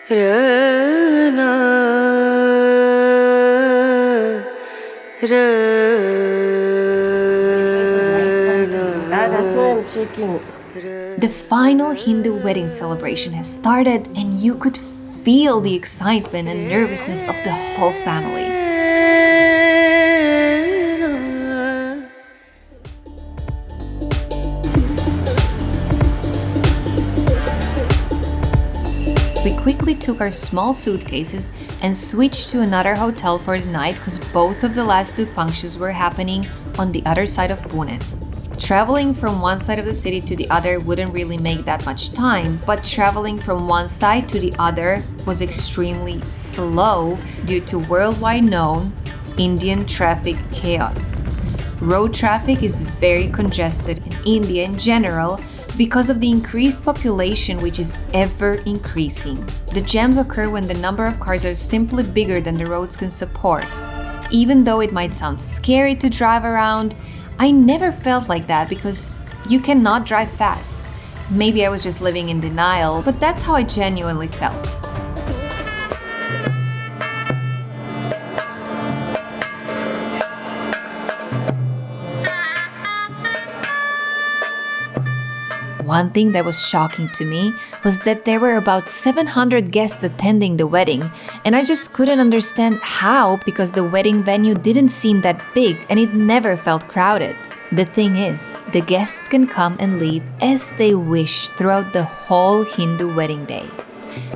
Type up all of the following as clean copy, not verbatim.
That's why I'm checking. The final Hindu wedding celebration has started, and you could feel the excitement and nervousness of the whole family. We quickly took our small suitcases and switched to another hotel for the night because both of the last two functions were happening on the other side of Pune. Traveling from one side of the city to the other wouldn't really make that much time, but traveling from one side to the other was extremely slow due to worldwide known Indian traffic chaos. Road traffic is very congested in India in general because of the increased population, which is ever increasing. The jams occur when the number of cars are simply bigger than the roads can support. Even though it might sound scary to drive around, I never felt like that because you cannot drive fast. Maybe I was just living in denial, but that's how I genuinely felt. One thing that was shocking to me was that there were about 700 guests attending the wedding, and I just couldn't understand how because the wedding venue didn't seem that big and it never felt crowded. The thing is, the guests can come and leave as they wish throughout the whole Hindu wedding day.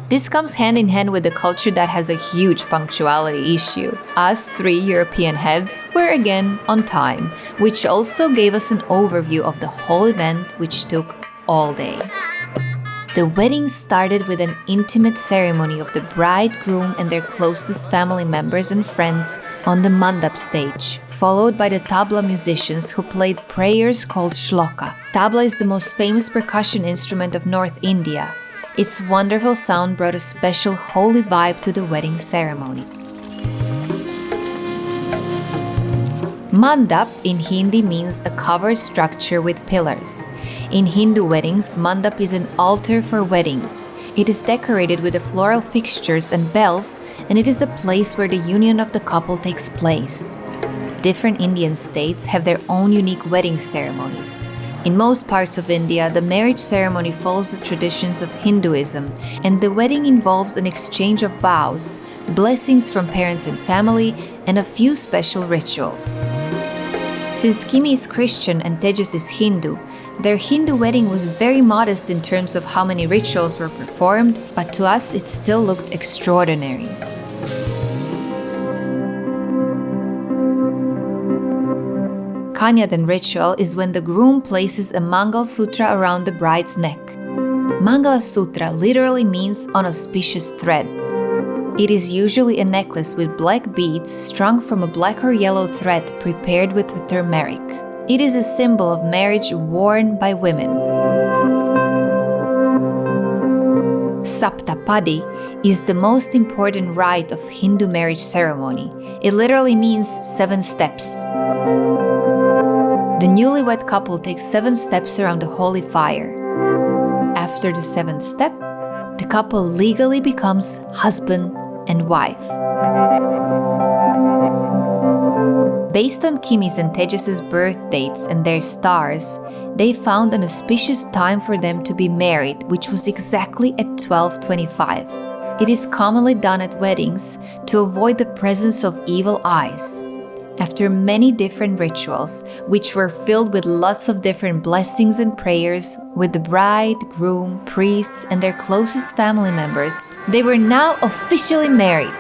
This comes hand in hand with the culture that has a huge punctuality issue. Us three European heads were again on time, which also gave us an overview of the whole event, which took all day. The wedding started with an intimate ceremony of the bride, groom, and their closest family members and friends on the mandap stage, followed by the tabla musicians who played prayers called shloka. Tabla is the most famous percussion instrument of North India. Its wonderful sound brought a special holy vibe to the wedding ceremony. Mandap in Hindi means a covered structure with pillars. In Hindu weddings, mandap is an altar for weddings. It is decorated with the floral fixtures and bells, and it is the place where the union of the couple takes place. Different Indian states have their own unique wedding ceremonies. In most parts of India, the marriage ceremony follows the traditions of Hinduism, and the wedding involves an exchange of vows, blessings from parents and family, and a few special rituals. Since Kimi is Christian and Tejas is Hindu, their Hindu wedding was very modest in terms of how many rituals were performed, but to us it still looked extraordinary. Kanyadan ritual is when the groom places a Mangal Sutra around the bride's neck. Mangala Sutra literally means an auspicious thread. It is usually a necklace with black beads strung from a black or yellow thread prepared with turmeric. It is a symbol of marriage worn by women. Saptapadi is the most important rite of Hindu marriage ceremony. It literally means 7 steps. The newlywed couple takes 7 steps around the holy fire. After the 7th step, the couple legally becomes husband and wife. Based on Kimi's and Tejas' birth dates and their stars, they found an auspicious time for them to be married, which was exactly at 12:25. It is commonly done at weddings to avoid the presence of evil eyes. After many different rituals, which were filled with lots of different blessings and prayers, with the bride, groom, priests, and their closest family members, they were now officially married.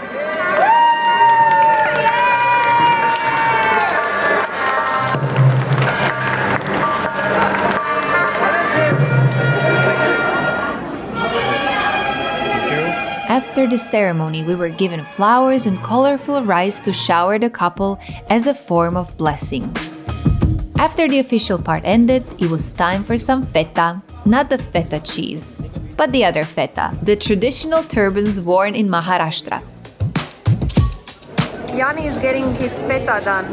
After the ceremony, we were given flowers and colorful rice to shower the couple as a form of blessing. After the official part ended, it was time for some feta, not the feta cheese, but the other feta, the traditional turbans worn in Maharashtra. Jani is getting his feta done.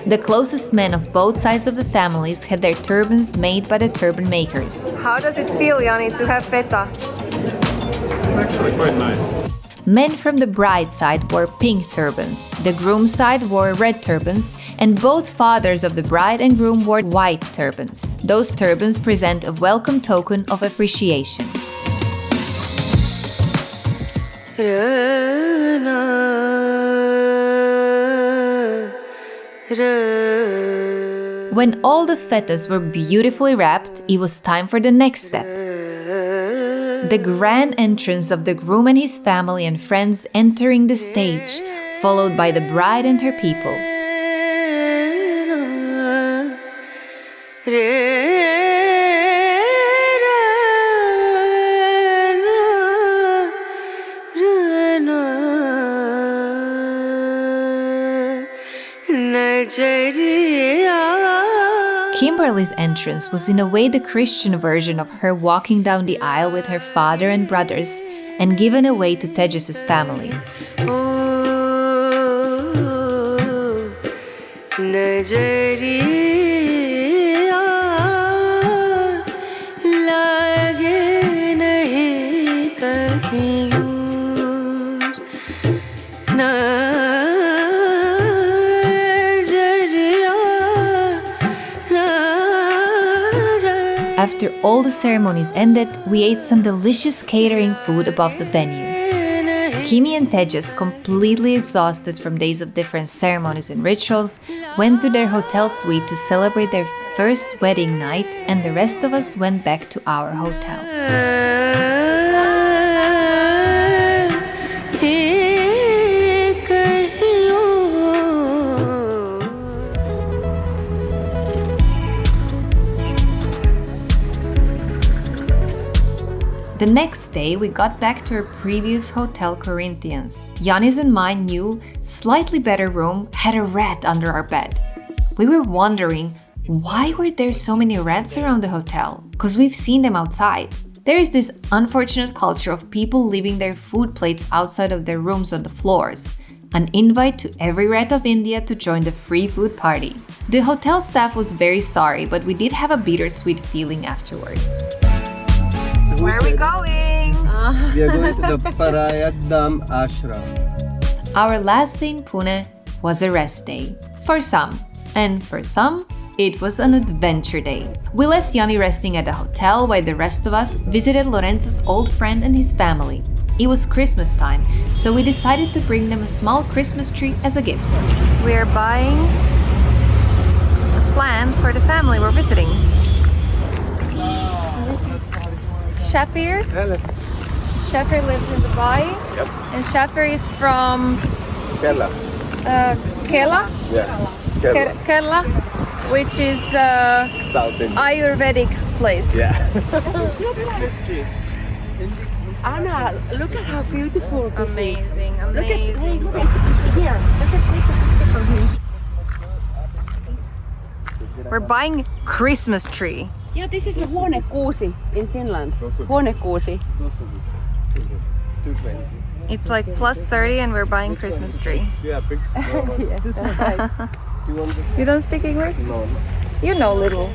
The closest men of both sides of the families had their turbans made by the turban makers. How does it feel, Jani, to have feta? actually quite nice. Men from the bride side wore pink turbans, the groom side wore red turbans, and both fathers of the bride and groom wore white turbans. Those turbans present a welcome token of appreciation. When all the fetas were beautifully wrapped, it was time for the next step. The grand entrance of the groom and his family and friends entering the stage, followed by the bride and her people. Kimberly's entrance was in a way the Christian version of her walking down the aisle with her father and brothers and given away to Tejas' family. After all the ceremonies ended, we ate some delicious catering food above the venue. Kimi and Tejas, completely exhausted from days of different ceremonies and rituals, went to their hotel suite to celebrate their first wedding night, and the rest of us went back to our hotel. The next day, we got back to our previous hotel, Corinthians. Yanni's and my new, slightly better room had a rat under our bed. We were wondering, why were there so many rats around the hotel? Because we've seen them outside. There is this unfortunate culture of people leaving their food plates outside of their rooms on the floors. An invite to every rat of India to join the free food party. The hotel staff was very sorry, but we did have a bittersweet feeling afterwards. Where are we going? We are going to the Parayagdam Ashram. Our last day in Pune was a rest day. For some. And for some, it was an adventure day. We left Yanni resting at the hotel while the rest of us visited Lorenzo's old friend and his family. It was Christmas time, so we decided to bring them a small Christmas tree as a gift. We are buying a plant for the family we're visiting. This is Shafeer. Shafeer lives in Dubai. Yep. And Shafeer is from Kerala. Kerala? Yeah. Kerala, which is South India. Ayurvedic place. Yeah. Anna, look at how beautiful this is. Amazing, Look at, hey, amazing. look at here. Look at, take a picture from here. We're buying Christmas tree. Yeah, this is a huonekuusi in Finland. Huonekuusi. 220. It's like plus 30 and we're buying Christmas tree. Yeah, big. Yes, that's right. You want the... You don't speak English? No. You know little.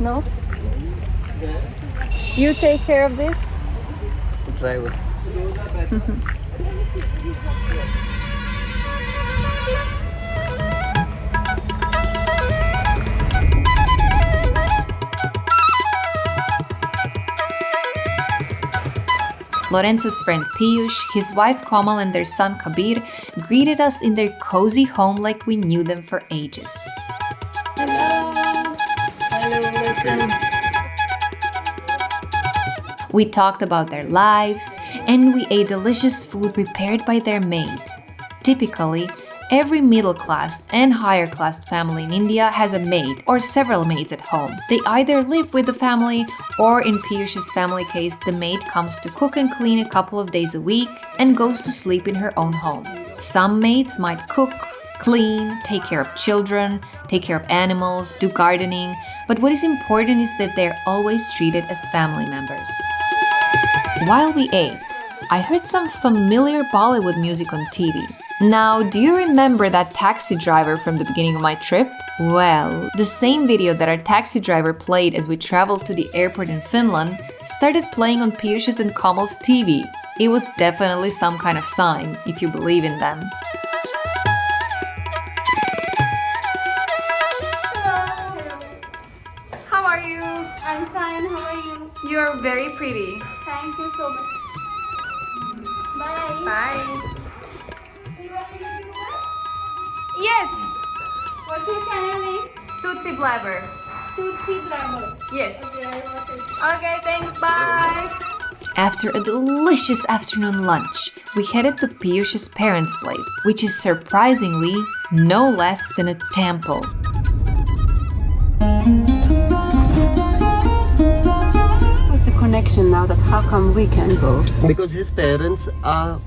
No? You take care of this? Driver. Lorenzo's friend Piyush, his wife Komal and their son Kabeer greeted us in their cozy home like we knew them for ages. We talked about their lives, and we ate delicious food prepared by their maid. Typically, every middle-class and higher-class family in India has a maid or several maids at home. They either live with the family, or in Piyush's family case, the maid comes to cook and clean a couple of days a week and goes to sleep in her own home. Some maids might cook, clean, take care of children, take care of animals, do gardening, but what is important is that they're always treated as family members. While we ate, I heard some familiar Bollywood music on TV. Now, do you remember that taxi driver from the beginning of my trip? Well, the same video that our taxi driver played as we traveled to the airport in Finland started playing on Piyush's and Komal's TV. It was definitely some kind of sign, if you believe in them. How are you? I'm fine, how are you? You're very pretty. Thank you so much. Bye. Bye. You are a YouTuber? Yes! What's your channel name? Tootsie Blabber. Tootsie Blabber. Yes. Okay, I'll watch it. Okay, thanks. Bye. After a delicious afternoon lunch, we headed to Piyush's parents' place, which is surprisingly no less than a temple. What's the connection now that how come we can go? Because his parents are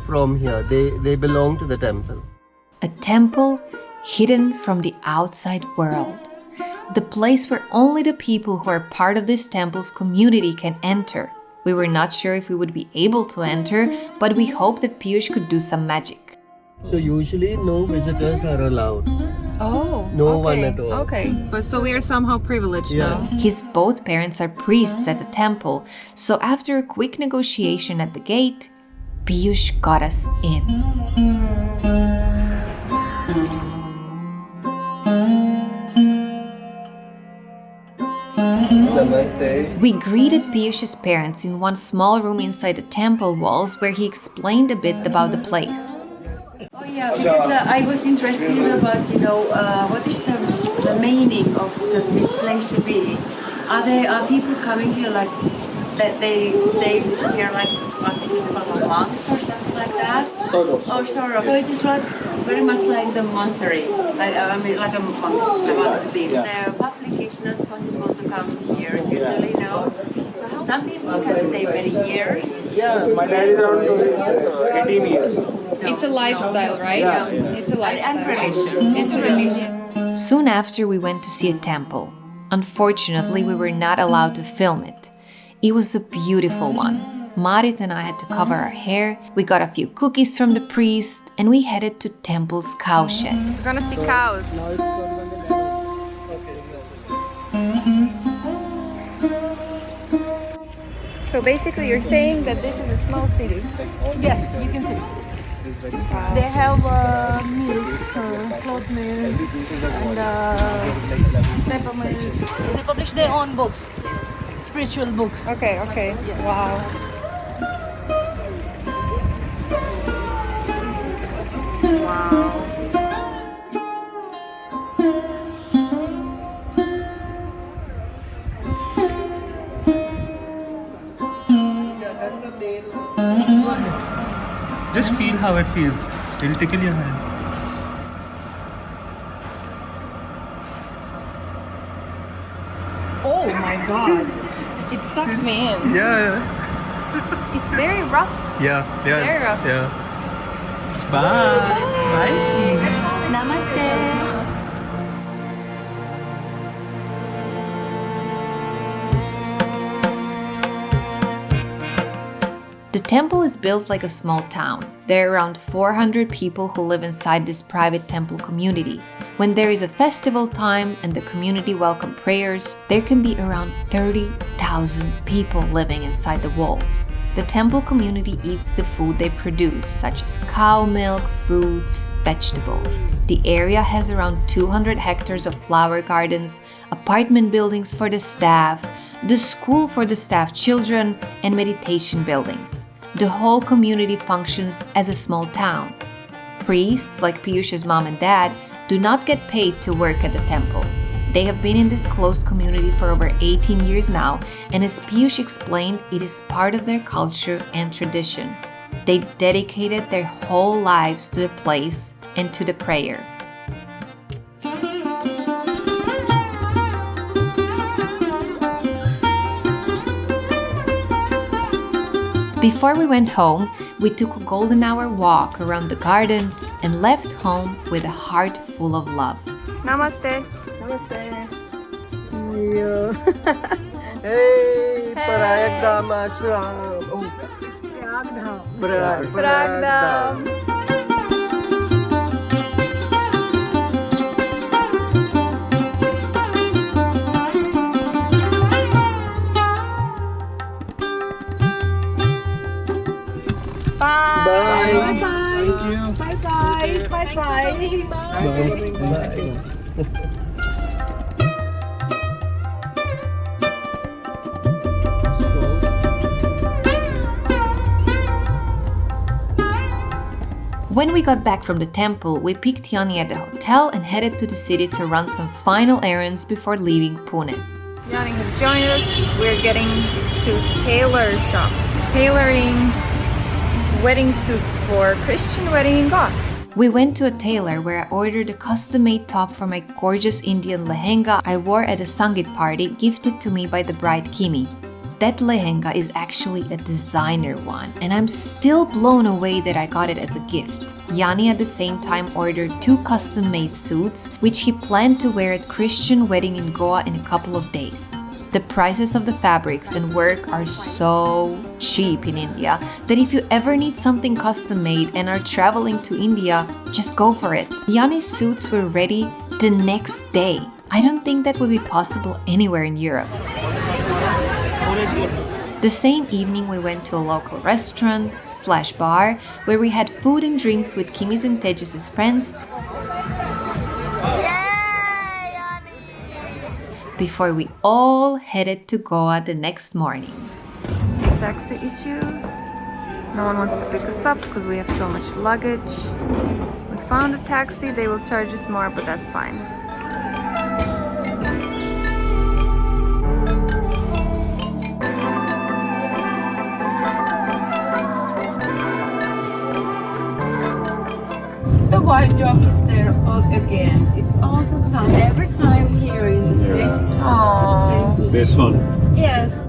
from here. They belong to the temple. A temple hidden from the outside world. The place where only the people who are part of this temple's community can enter. We were not sure if we would be able to enter, but we hoped that Piyush could do some magic. So usually no visitors are allowed. Oh, No one at all. Okay, but so we are somehow privileged Yeah. though. His both parents are priests at the temple, so after a quick negotiation at the gate, Piyush got us in. Namaste. We greeted Piyush's parents in one small room inside the temple walls where he explained a bit about the place. Oh yeah, because I was interested about, what is the meaning of this place to be? Are people coming here like that they stay here like monks or something like that? Sort of. Oh, sort of. So it is like very much like the monastery, like like a monk's being. The public is not possible to come here usually, no. So some people can stay many years. Yeah, my dad is around 18 years. It's a lifestyle, right? Yeah. It's a lifestyle. And religion. It's religion. Soon after, we went to see a temple. Unfortunately, we were not allowed to film it. It was a beautiful one. Maarit and I had to cover our hair, we got a few cookies from the priest, and we headed to temple's cow shed. We're gonna see cows. So basically you're saying that this is a small city. Yes, you can see. They have mills, cloth mills, and paper mills. They publish their own books, spiritual books. Okay, okay. Wow. Wow. Just feel how it feels. It'll tickle your hand. Oh my god. It sucked me in. Yeah, It's very rough. yeah, yeah. Very rough. Yeah. Bye. Bye, sweetie. Namaste! The temple is built like a small town. There are around 400 people who live inside this private temple community. When there is a festival time and the community welcome prayers, there can be around 30,000 people living inside the walls. The temple community eats the food they produce, such as cow milk, fruits, vegetables. The area has around 200 hectares of flower gardens, apartment buildings for the staff, the school for the staff children, and meditation buildings. The whole community functions as a small town. Priests, like Piyush's mom and dad, do not get paid to work at the temple. They have been in this close community for over 18 years now, and as Piyush explained, it is part of their culture and tradition. They dedicated their whole lives to the place and to the prayer. Before we went home, we took a golden hour walk around the garden and left home with a heart full of love. Namaste. Hey, Parayagdam Ashram. Oh, Pragdam. When we got back from the temple, we picked Jani at the hotel and headed to the city to run some final errands before leaving Pune. Jani has joined us. We're getting to tailor shop. Tailoring wedding suits for Christian wedding in Goa. We went to a tailor where I ordered a custom-made top for my gorgeous Indian lehenga I wore at a Sangeet party gifted to me by the bride Kimi. That lehenga is actually a designer one, and I'm still blown away that I got it as a gift. Jani at the same time ordered 2 custom-made suits, which he planned to wear at Christian wedding in Goa in a couple of days. The prices of the fabrics and work are so cheap in India that if you ever need something custom-made and are traveling to India, just go for it. Jani's suits were ready the next day. I don't think that would be possible anywhere in Europe. The same evening we went to a local restaurant/bar where we had food and drinks with Kimi's and Tejas' friends before we all headed to Goa the next morning. Taxi issues. No one wants to pick us up because we have so much luggage. We found a taxi. They will charge us more, but that's fine. The white dog is there again. It's all the time. Every time here in the same Aww. place. This one. Yes.